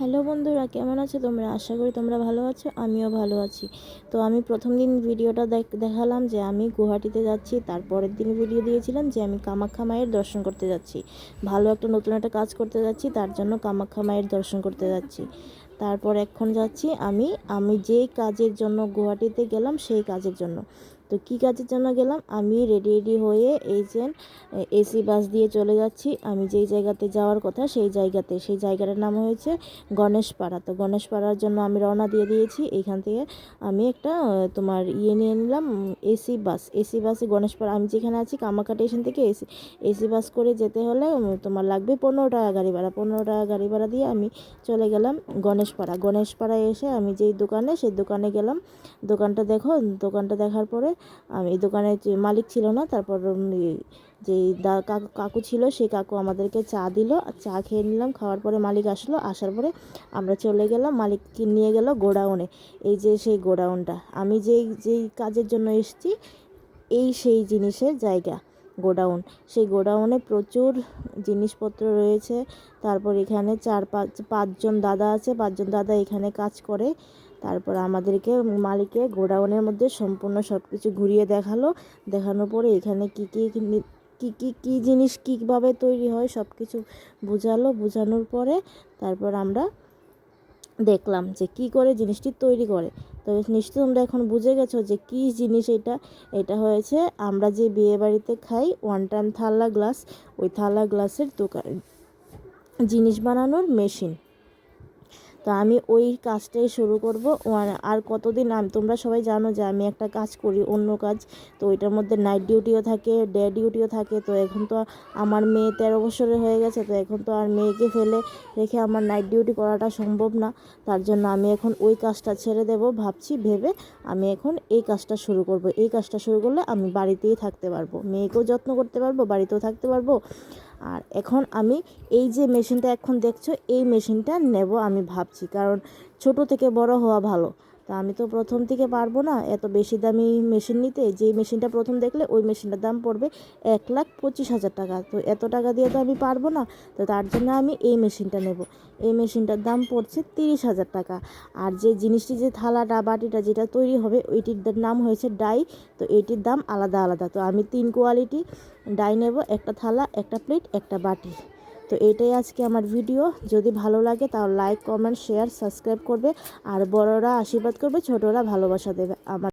Hello বন্ধুরা, কেমন আছো তোমরা? আশা করি তোমরা ভালো আছো, আমিও ভালো আছি। তো আমি প্রথম দিন ভিডিওটা দেখালাম যে আমি গুয়াহাটিতে যাচ্ছি। তারপরের দিন ভিডিও দিয়েছিলাম যে আমি কামাখ্যা মায়ের দর্শন করতে যাচ্ছি, ভালো একটা নতুন একটা কাজ করতে যাচ্ছি, তার জন্য কামাখ্যা মায়ের দর্শন করতে যাচ্ছি। তারপর এখন যাচ্ছি আমি আমি যেই কাজের জন্য গুয়াহাটিতে গেলাম সেই কাজের জন্য। তো কী কাজের জন্য গেলাম, আমি রেডি হয়ে এই যে এসি বাস দিয়ে চলে যাচ্ছি। আমি যেই জায়গাতে যাওয়ার কথা সেই জায়গাটার নাম হয়েছে গণেশপাড়া। তো গণেশপাড়ার জন্য আমি রওনা দিয়ে দিয়েছি। এইখান থেকে আমি একটা তোমার নিয়ে নিলাম এসি বাসে গণেশপাড়া, আমি যেখানে আছি কামাখ্যা স্টেশন থেকে এসি বাস করে যেতে হলে তোমার লাগবে 15 টাকা গাড়ি ভাড়া। 15 টাকা গাড়ি ভাড়া দিয়ে আমি চলে গেলাম গণেশপাড়ায় এসে আমি যেই দোকানে, সেই দোকানে গেলাম। দোকানটা দেখার পরে আমি দোকানের যে মালিক ছিল না, তারপর যেই কাকু ছিল সেই কাকু আমাদেরকে চা দিল, চা খেয়ে নিলাম। খাওয়ার পরে মালিক আসলো, আসার পরে আমরা চলে গেলাম, মালিক নিয়ে গেল গোডাউনে। এই যে সেই গোডাউনটা, আমি যেই কাজের জন্য এসেছি সেই জিনিসের জায়গা গোডাউন। সেই গোডাউনে প্রচুর জিনিসপত্র রয়েছে। তারপর এখানে পাঁচজন দাদা আছে, পাঁচজন দাদা এখানে কাজ করে। তারপর আমাদেরকে মালিকে গোডাউনের মধ্যে সম্পূর্ণ সব কিছু ঘুরিয়ে দেখানোর পরে এখানে কী জিনিস কীভাবে তৈরি হয় সব কিছু বোঝানোর পরে তারপর আমরা দেখলাম যে কি করে জিনিসটি তৈরি করে। তো নিশ্চয়ই তোমরা এখন বুঝে গেছো যে কী জিনিস এটা হয়েছে আমরা যে বিয়ে বাড়িতে খাই ওয়ান টাইম থালা গ্লাস, ওই থালা গ্লাসের দোকান জিনিস বানানোর মেশিন। তো আমি ওই কাজটাই শুরু করব। আর কতদিন তোমরা সবাই জানো যে আমি একটা কাজ করি, অন্য কাজ। তো ওইটার মধ্যে নাইট ডিউটিও থাকে, ডে ডিউটিও থাকে। তো এখন তো আমার মেয়ে 13 বছরের হয়ে গেছে, তো এখন তো আর মেয়েকে ফেলে রেখে আমার নাইট ডিউটি করাটা সম্ভব না। তার জন্য আমি এখন ওই কাজটা ছেড়ে দেব ভেবে আমি এখন এই কাজটা শুরু করব। এই কাজটা শুরু করলে আমি বাড়িতেই থাকতে পারবো, মেয়েকেও যত্ন করতে পারবো, বাড়িতেও থাকতে পারবো। আর এখন আমি এই যে মেশিনটা এখন দেখছো, এই মেশিনটা নেব আমি ভাবছি, কারণ ছোট থেকে বড় হওয়া ভালো। তো আমি তো প্রথম থেকে পারবো না এত বেশি দামি মেশিন নিতে। যেই মেশিনটা প্রথম দেখলে ওই মেশিনটার দাম পড়বে 1,25,000 টাকা। তো এত টাকা দিয়ে তো আমি পারবো না। তো তার জন্য আমি এই মেশিনটা নেব। এই মেশিনটার দাম পড়ছে 30,000 টাকা। আর যে জিনিসটি, যে থালাটা বাটিটা যেটা তৈরি হবে, ওইটির নাম হয়েছে ডাই। তো এইটির দাম আলাদা আলাদা। তো আমি 3 কোয়ালিটি ডাই নেব, একটা থালা, একটা প্লেট, একটা বাটি। তো এটাই আজকে আমার ভিডিও। যদি ভালো লাগে তাহলে লাইক, কমেন্ট, শেয়ার, সাবস্ক্রাইব করবে। আর বড়রা আশীর্বাদ করবে, ছোটরা ভালোবাসা দেবে আমার।